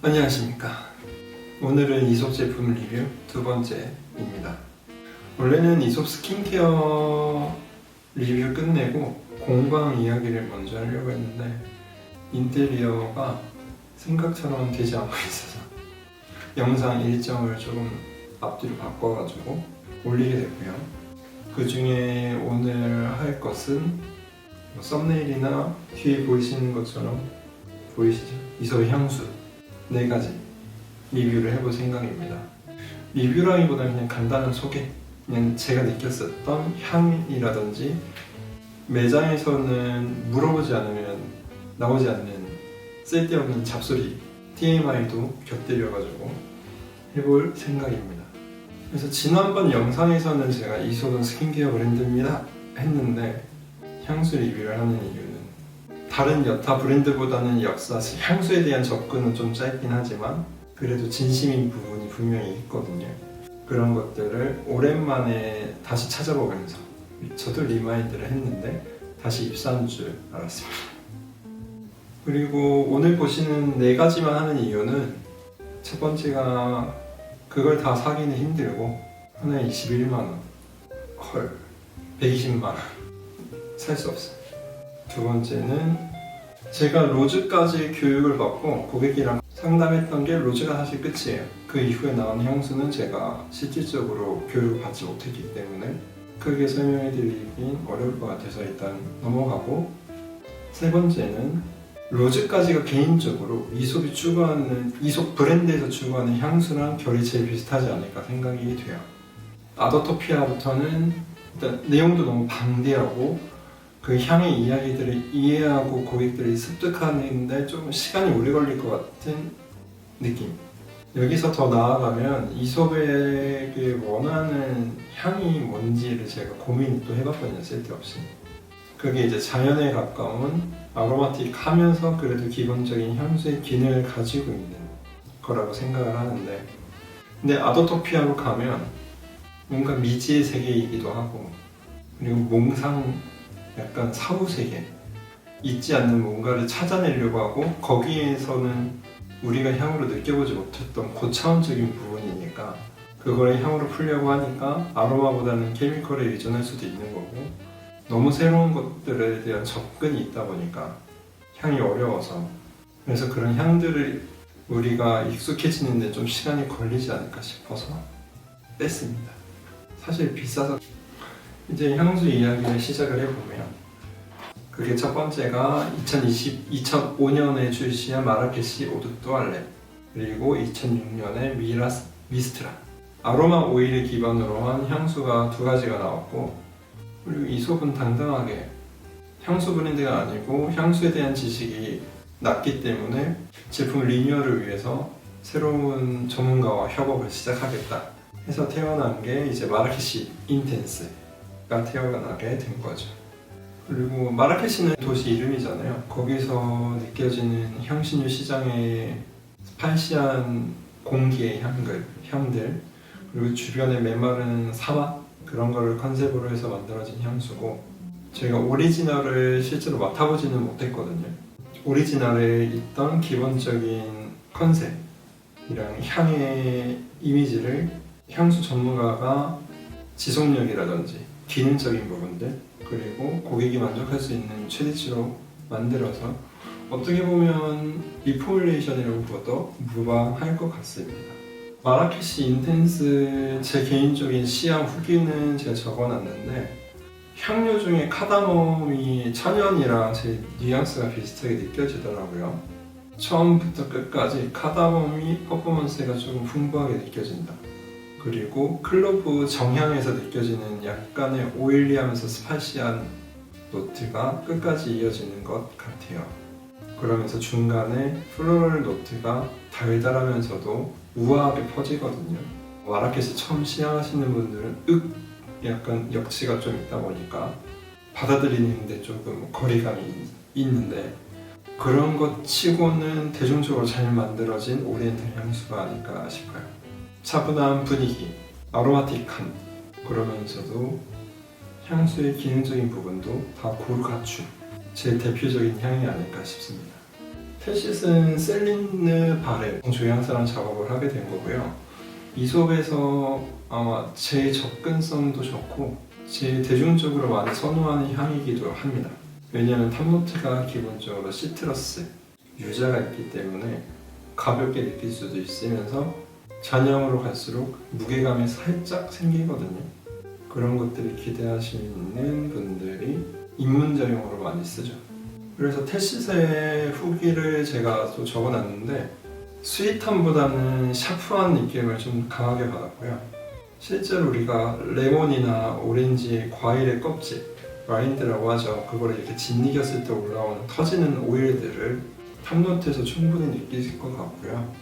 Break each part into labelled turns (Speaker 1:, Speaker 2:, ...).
Speaker 1: 안녕하십니까. 오늘은 이솝 제품 리뷰 두 번째입니다. 원래는 이솝 스킨케어 리뷰 끝내고 공방 이야기를 먼저 하려고 했는데 인테리어가 생각처럼 되지 않고 있어서 영상 일정을 조금 앞뒤로 바꿔가지고 올리게 됐고요. 그 중에 오늘 할 것은 썸네일이나 뒤에 보이시는 것처럼 보이시죠? 이솝의 향수 4가지 리뷰를 해볼 생각입니다. 리뷰라기보다는 그냥 간단한 소개, 그냥 제가 느꼈었던 향이라든지 매장에서는 물어보지 않으면 나오지 않는 쓸데없는 잡소리, TMI도 곁들여가지고 해볼 생각입니다. 그래서 지난번 영상에서는 제가 이솝은 스킨케어 브랜드입니다 했는데 향수 리뷰를 하는 이유는 다른 여타 브랜드보다는 역사, 향수에 대한 접근은 좀 짧긴 하지만 그래도 진심인 부분이 분명히 있거든요. 그런 것들을 오랜만에 다시 찾아보면서 저도 리마인드를 했는데 다시 입사한 줄 알았습니다. 그리고 오늘 보시는 4가지만 하는 이유는 첫 번째가 그걸 다 사기는 힘들고 하나에 21만원, 헐 120만원 살 수 없어요. 두 번째는 제가 로즈까지 교육을 받고 고객이랑 상담했던 게 로즈가 사실 끝이에요. 그 이후에 나온 향수는 제가 실질적으로 교육을 받지 못했기 때문에 크게 설명해드리긴 어려울 것 같아서 일단 넘어가고, 세 번째는 로즈까지가 개인적으로 이솝이 추구하는, 이솝 브랜드에서 추구하는 향수랑 결이 제일 비슷하지 않을까 생각이 돼요. 아더토피아부터는 일단 내용도 너무 방대하고 그 향의 이야기들을 이해하고 고객들이 습득하는데 좀 시간이 오래 걸릴 것 같은 느낌. 여기서 더 나아가면 이솝에게 원하는 향이 뭔지를 제가 고민을 또 해봤거든요, 쓸데없이. 그게 이제 자연에 가까운 아로마틱하면서 그래도 기본적인 향수의 기능을 가지고 있는 거라고 생각을 하는데, 근데 아더토피아로 가면 뭔가 미지의 세계이기도 하고, 그리고 몽상 약간 사후세계, 있지 않는 뭔가를 찾아내려고 하고 거기에서는 우리가 향으로 느껴보지 못했던 고차원적인 부분이니까 그거를 향으로 풀려고 하니까 아로마보다는 케미컬에 의존할 수도 있는 거고, 너무 새로운 것들에 대한 접근이 있다 보니까 향이 어려워서, 그래서 그런 향들을 우리가 익숙해지는데 좀 시간이 걸리지 않을까 싶어서 뺐습니다. 사실 비싸서. 이제 향수 이야기를 시작을 해보면, 그게 첫 번째가 2005년에 출시한 마라케시 오드 또알레, 그리고 2006년에 미스트라. 아로마 오일을 기반으로 한 향수가 2가지가 나왔고, 그리고 이솝은 당당하게 향수 브랜드가 아니고 향수에 대한 지식이 낮기 때문에 제품 리뉴얼을 위해서 새로운 전문가와 협업을 시작하겠다 해서 태어난 게 이제 마라케시 인텐스가 태어나게 된 거죠. 그리고 마라케시는 도시 이름이잖아요. 거기서 느껴지는 향신료 시장의 스파이시한 공기의 향들, 그리고 주변에 메마른 사막, 그런 거를 컨셉으로 해서 만들어진 향수고, 저희가 오리지널을 실제로 맡아보지는 못했거든요. 오리지널에 있던 기본적인 컨셉이랑 향의 이미지를 향수 전문가가 지속력이라든지 기능적인 부분들, 그리고 고객이 만족할 수 있는 최대치로 만들어서 어떻게 보면 리포뮬레이션이라고 보도 무방할 것 같습니다. 마라케시 인텐스, 제 개인적인 시향 후기는 제가 적어놨는데, 향료 중에 카다멈이 천연이랑 제 뉘앙스가 비슷하게 느껴지더라고요. 처음부터 끝까지 카다멈이 퍼포먼스가 조금 풍부하게 느껴진다. 그리고 클로브 정향에서 느껴지는 약간의 오일리하면서 스파이시한 노트가 끝까지 이어지는 것 같아요. 그러면서 중간에 플로럴 노트가 달달하면서도 우아하게 퍼지거든요. 마라케시 처음 시향하시는 분들은 약간 역치가 좀 있다 보니까 받아들이는데 조금 거리감이 있는데, 그런 것 치고는 대중적으로 잘 만들어진 오리엔탈 향수가 아닐까 싶어요. 차분한 분위기, 아로마틱한, 그러면서도 향수의 기능적인 부분도 다 고루 갖춘 제일 대표적인 향이 아닐까 싶습니다. 텔싯은 셀린느 바레 조향사랑 작업을 하게 된 거고요. 이솝에서 아마 제 접근성도 좋고 제일 대중적으로 많이 선호하는 향이기도 합니다. 왜냐하면 탑노트가 기본적으로 시트러스, 유자가 있기 때문에 가볍게 느낄 수도 있으면서 잔향으로 갈수록 무게감이 살짝 생기거든요. 그런 것들을 기대하시는 분들이 입문자용으로 많이 쓰죠. 그래서 텔싯의 후기를 제가 또 적어놨는데 스윗함보다는 샤프한 느낌을 좀 강하게 받았고요. 실제로 우리가 레몬이나 오렌지 과일의 껍질, 라인드라고 하죠. 그거를 이렇게 짓이겼을 때 올라오는 터지는 오일들을 탑노트에서 충분히 느끼실 것 같고요.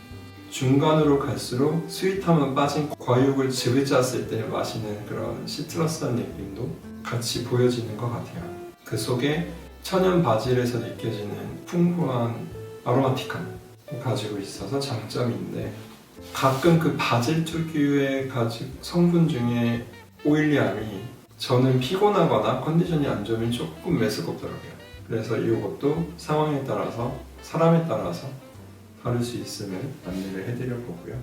Speaker 1: 중간으로 갈수록 스윗함은 빠진 과육을 즙을 짰을 때 마시는 그런 시트러스한 느낌도 같이 보여지는 것 같아요. 그 속에 천연 바질에서 느껴지는 풍부한 아로마틱함 가지고 있어서 장점인데 가끔 그 바질 특유의 성분 중에 오일리함이 저는 피곤하거나 컨디션이 안 좋으면 조금 매스껍더라고요. 그래서 이것도 상황에 따라서 사람에 따라서 다를 수 있음을 안내를 해드려 보고요.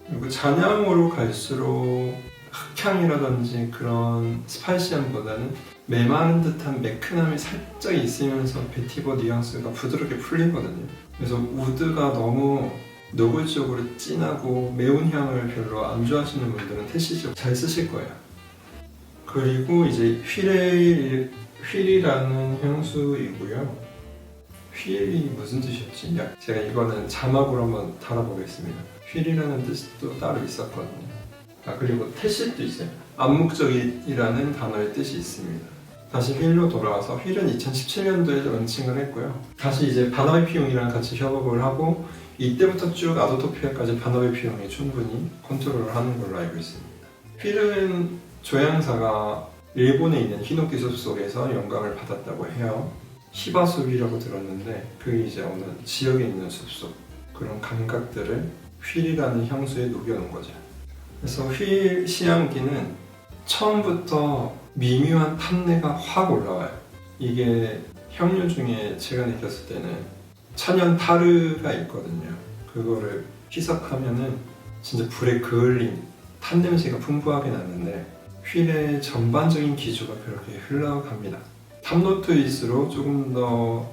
Speaker 1: 그리고 잔향으로 갈수록 흑향이라든지 그런 스파이시함보다는 메마른 듯한 매끈함이 살짝 있으면서 베티버 뉘앙스가 부드럽게 풀리거든요. 그래서 우드가 너무 노골적으로 진하고 매운 향을 별로 안 좋아하시는 분들은 텔싯을 잘 쓰실 거예요. 그리고 이제 휠이라는 향수이고요. 휠이 무슨 뜻이었지? 제가 이거는 자막으로 한번 달아보겠습니다. 휠이라는 뜻도 따로 있었거든요. 그리고 텔싯도 있어요. 암묵적이라는 단어의 뜻이 있습니다. 다시 휠로 돌아와서 휠은 2017년도에 런칭을 했고요. 다시 이제 바나베 피용이랑 같이 협업을 하고 이때부터 쭉 아도토피아까지 바나베 피용이 충분히 컨트롤을 하는 걸로 알고 있습니다. 휠은 조향사가 일본에 있는 히노키 숲 속에서 영감을 받았다고 해요. 히바숲이라고 들었는데 그게 이제 어느 지역에 있는 숲속 그런 감각들을 휠이라는 향수에 녹여놓은 거죠. 그래서 휠 시향기는 처음부터 미묘한 탄내가 확 올라와요. 이게 향료 중에 제가 느꼈을 때는 천연 타르가 있거든요. 그거를 희석하면은 진짜 불에 그을린 탄 냄새가 풍부하게 나는데 휠의 전반적인 기조가 그렇게 흘러갑니다. 탑노트일수록 조금 더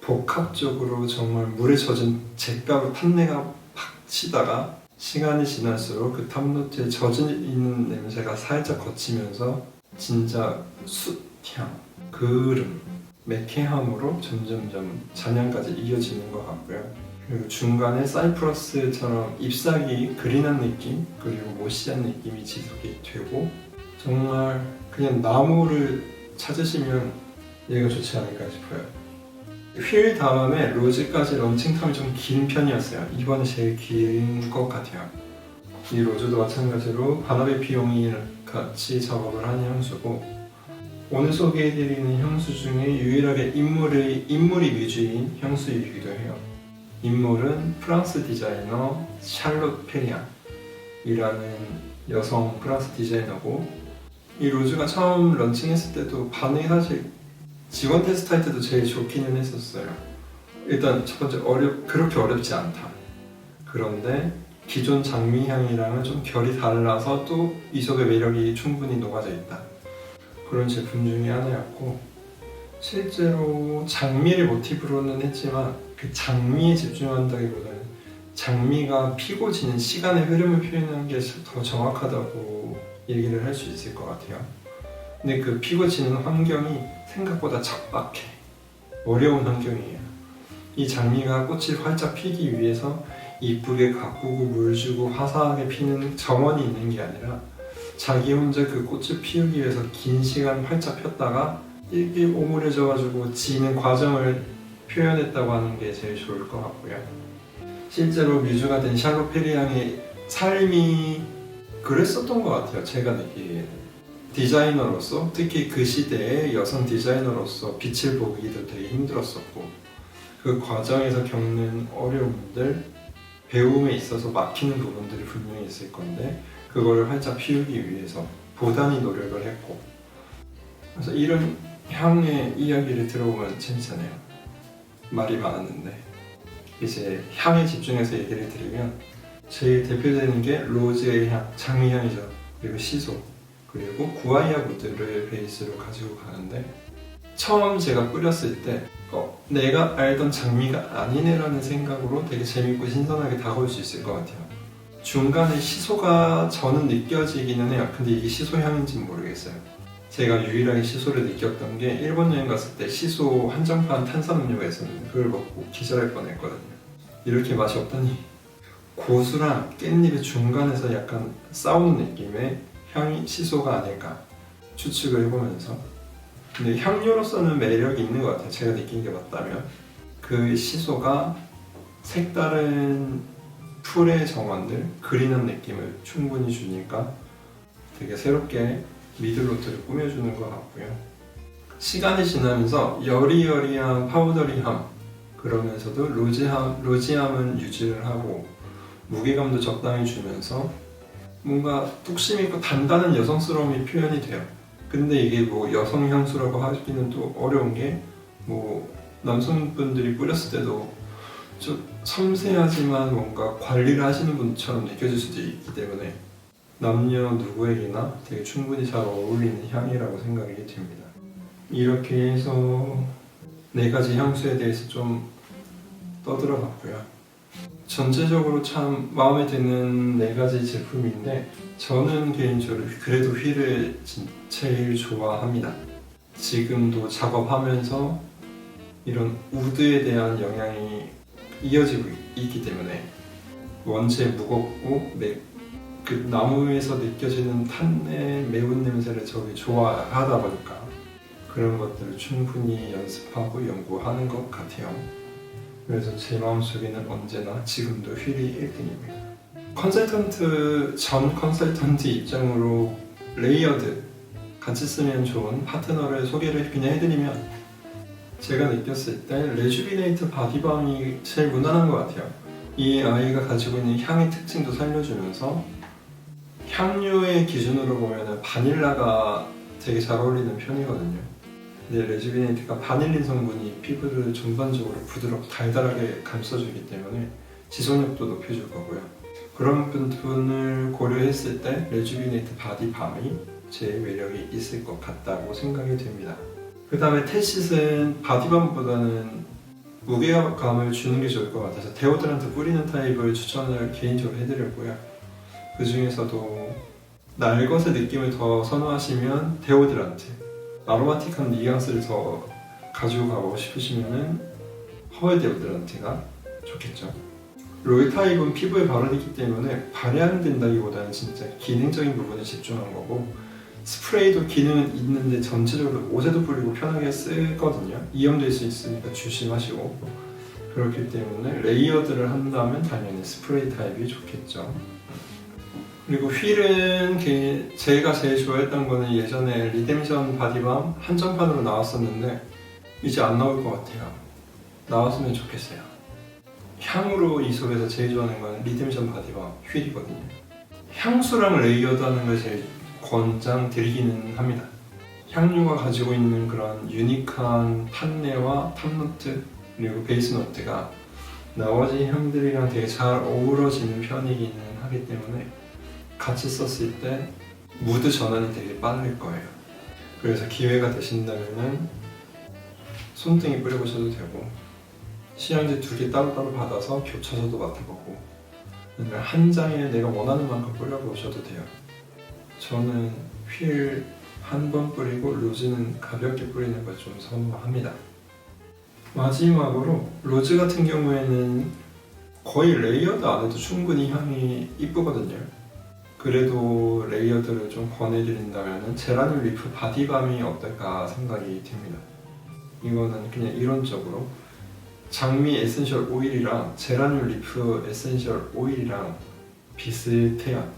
Speaker 1: 복합적으로 정말 물에 젖은 잿가루 탄내가 팍 치다가 시간이 지날수록 그 탑노트에 젖은 있는 냄새가 살짝 거치면서 진짜 숯향, 그을음, 매캐함으로 점점점 잔향까지 이어지는 것 같고요. 그리고 중간에 사이프러스처럼 잎사귀 그린한 느낌 그리고 모시한 느낌이 지속이 되고 정말 그냥 나무를 찾으시면 얘가 좋지 않을까 싶어요. 휠 다음에 로즈까지 런칭텀이 좀 긴 편이었어요. 이번에 제일 긴 것 같아요. 이 로즈도 마찬가지로 바나베 피용이 같이 작업을 한 향수고 오늘 소개해드리는 향수 중에 유일하게 인물이 위주인 향수이기도 해요. 인물은 프랑스 디자이너 샬롯 페리앙이라는 여성 프랑스 디자이너고 이 로즈가 처음 런칭했을 때도 반응이 사실 직원 테스트할 때도 제일 좋기는 했었어요. 일단 첫 번째 그렇게 어렵지 않다. 그런데 기존 장미향이랑은 좀 결이 달라서 또 이솝의 매력이 충분히 녹아져 있다. 그런 제품 중에 하나였고 실제로 장미를 모티브로는 했지만 그 장미에 집중한다기보다는 장미가 피고 지는 시간의 흐름을 표현하는 게 더 정확하다고 얘기를 할 수 있을 것 같아요. 근데 그 피고 지는 환경이 생각보다 척박해. 어려운 환경이에요. 이 장미가 꽃이 활짝 피기 위해서 이쁘게 가꾸고 물 주고 화사하게 피는 정원이 있는 게 아니라 자기 혼자 그 꽃을 피우기 위해서 긴 시간 활짝 폈다가 이게 오므려져가지고 지는 과정을 표현했다고 하는 게 제일 좋을 것 같고요. 실제로 뮤즈가 된 샬롯 페리앙의 삶이 그랬었던 것 같아요. 제가 느끼기에는. 디자이너로서 특히 그 시대의 여성 디자이너로서 빛을 보기도 되게 힘들었었고 그 과정에서 겪는 어려움들 배움에 있어서 막히는 부분들이 분명히 있을 건데 그거를 활짝 피우기 위해서 보단히 노력을 했고 그래서 이런 향의 이야기를 들어보면 재밌잖아요. 말이 많았는데 이제 향에 집중해서 얘기를 드리면 제일 대표되는 게 로즈의 향, 장미향이죠. 그리고 시소, 그리고 구아이아 우드를 베이스로 가지고 가는데 처음 제가 뿌렸을 때 내가 알던 장미가 아니네라는 생각으로 되게 재밌고 신선하게 다가올 수 있을 것 같아요. 중간에 시소가 저는 느껴지기는 해요. 근데 이게 시소 향인지는 모르겠어요. 제가 유일하게 시소를 느꼈던 게 일본 여행 갔을 때 시소 한정판 탄산음료가 있었는데 그걸 먹고 기절할 뻔했거든요. 이렇게 맛이 없다니. 고수랑 깻잎의 중간에서 약간 싸우는 느낌의 향이 시소가 아닐까 추측을 해보면서, 근데 향료로서는 매력이 있는 것 같아요. 제가 느낀 게 맞다면 그 시소가 색다른 풀의 정원들, 그린한 느낌을 충분히 주니까 되게 새롭게 미들노트를 꾸며주는 것 같고요. 시간이 지나면서 여리여리한 파우더리함, 그러면서도 로지함은 유지를 하고 무게감도 적당히 주면서 뭔가 뚝심 있고 단단한 여성스러움이 표현이 돼요. 근데 이게 뭐 여성 향수라고 하기는 또 어려운 게, 뭐 남성분들이 뿌렸을 때도 좀 섬세하지만 뭔가 관리를 하시는 분처럼 느껴질 수도 있기 때문에 남녀 누구에게나 되게 충분히 잘 어울리는 향이라고 생각이 됩니다. 이렇게 해서 4가지 향수에 대해서 좀 떠들어 봤고요. 전체적으로 참 마음에 드는 4가지 제품인데 저는 개인적으로 그래도 휠을 제일 좋아합니다. 지금도 작업하면서 이런 우드에 대한 영향이 이어지고 있기 때문에 원체 무겁고 그 나무에서 느껴지는 탄의 매운 냄새를 저기 좋아하다 보니까 그런 것들을 충분히 연습하고 연구하는 것 같아요. 그래서 제 마음속에는 언제나 지금도 휠이 1등입니다. 전 컨설턴트 입장으로 레이어드 같이 쓰면 좋은 파트너를 소개를 그냥 해드리면, 제가 느꼈을 때 레주비네이트 바디밤이 제일 무난한 것 같아요. 이 아이가 가지고 있는 향의 특징도 살려주면서 향료의 기준으로 보면 바닐라가 되게 잘 어울리는 편이거든요. 근데 레주비네이트가 바닐린 성분이 피부를 전반적으로 부드럽고 달달하게 감싸주기 때문에 지속력도 높여줄 거고요. 그런 부분을 고려했을 때 레주비네이트 바디밤이 제일 매력이 있을 것 같다고 생각이 됩니다. 그 다음에 테시스는 바디밤보다는 무게감을 주는 게 좋을 것 같아서 데오드란트 뿌리는 타입을 추천을 개인적으로 해드렸고요. 그 중에서도 날것의 느낌을 더 선호하시면 데오드란트, 아로마틱한 뉘앙스를 더 가지고 가고 싶으시면 허웨 데오드란트가 좋겠죠. 로이 타입은 피부에 바르기 때문에 발향된다기보다는 진짜 기능적인 부분에 집중한 거고, 스프레이도 기능은 있는데 전체적으로 옷에도 뿌리고 편하게 쓰거든요. 이염될 수 있으니까 조심하시고, 그렇기 때문에 레이어드를 한다면 당연히 스프레이 타입이 좋겠죠. 그리고 휠은 제가 제일 좋아했던 거는 예전에 리뎀션 바디밤 한정판으로 나왔었는데 이제 안 나올 것 같아요. 나왔으면 좋겠어요. 향으로 이 속에서 제일 좋아하는 건 리뎀션 바디밤 휠이거든요. 향수랑 레이어드 하는 걸 제일 권장드리기는 합니다. 향료가 가지고 있는 그런 유니크한 판내와 탑노트 그리고 베이스 노트가 나머지 향들이랑 되게 잘 어우러지는 편이기는 하기 때문에 같이 썼을 때 무드 전환이 되게 빠를 거예요. 그래서 기회가 되신다면 손등에 뿌려보셔도 되고, 시향제 2개 따로따로 받아서 겹쳐서도 맡아보고, 아니면 한 장에 내가 원하는 만큼 뿌려보셔도 돼요. 저는 휠 한 번 뿌리고 로즈는 가볍게 뿌리는 걸 좀 선호합니다. 마지막으로 로즈 같은 경우에는 거의 레이어드 안 해도 충분히 향이 이쁘거든요. 그래도 레이어드를 좀 권해드린다면 제라늄 리프 바디밤이 어떨까 생각이 듭니다. 이거는 그냥 이론적으로 장미 에센셜 오일이랑 제라늄 리프 에센셜 오일이랑 비슷해요.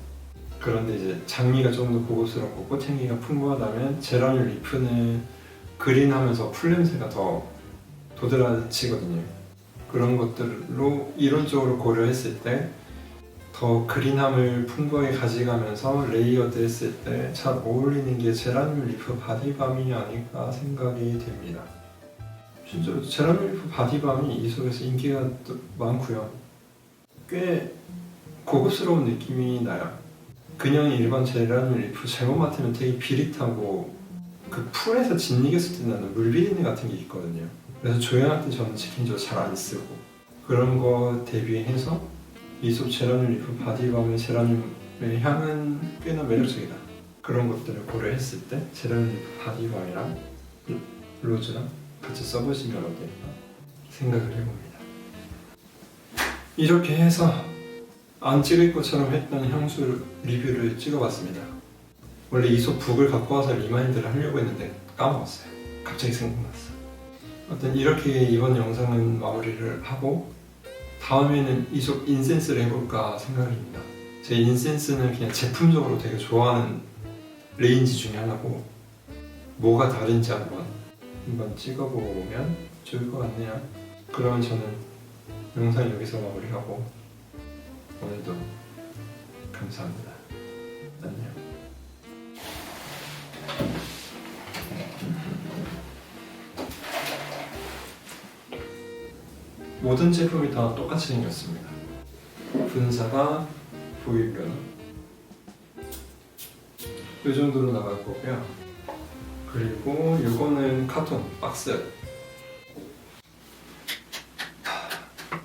Speaker 1: 그런데 이제 장미가 좀 더 고급스럽고 꽃향기가 풍부하다면 제라늄 리프는 그린하면서 풀냄새가 더 도드라치거든요. 그런 것들로 이론적으로 고려했을 때 더 그린함을 풍부하게 가져가면서 레이어드 했을 때 잘 어울리는 게 제라늄 리프 바디밤이 아닐까 생각이 됩니다. 실제로 제라밀리프 바디밤이 이솝에서 인기가 또 많고요. 꽤 고급스러운 느낌이 나요. 그냥 일반 제라밀리프 잘못 맡으면 되게 비릿하고 그 풀에서 짓이겼을 때 나는 물비린내 같은 게 있거든요. 그래서 조향할 때 저는 개인적으로 잘 안 쓰고, 그런 거 대비해서 이솝 제라밀리프 바디밤의 제라늄의 향은 꽤나 매력적이다. 그런 것들을 고려했을 때 제라밀리프 바디밤이랑 로즈랑 같이 써보시면 어떨까 생각을 해봅니다. 이렇게 해서 안 찍을 것처럼 했던 향수 리뷰를 찍어봤습니다. 원래 이솝 북을 갖고 와서 리마인드를 하려고 했는데 까먹었어요. 갑자기 생각났어. 어떤 이렇게 이번 영상은 마무리를 하고 다음에는 이솝 인센스를 해볼까 생각입니다. 제 인센스는 그냥 제품적으로 되게 좋아하는 레인지 중에 하나고, 뭐가 다른지 한번 찍어보면 좋을 것 같네요. 그러면 저는 영상 여기서 마무리하고 오늘도 감사합니다. 안녕. 모든 제품이 다 똑같이 생겼습니다. 분사가 보이고요. 이 정도로 나갈 거고요. 그리고 이거는 카톤 박스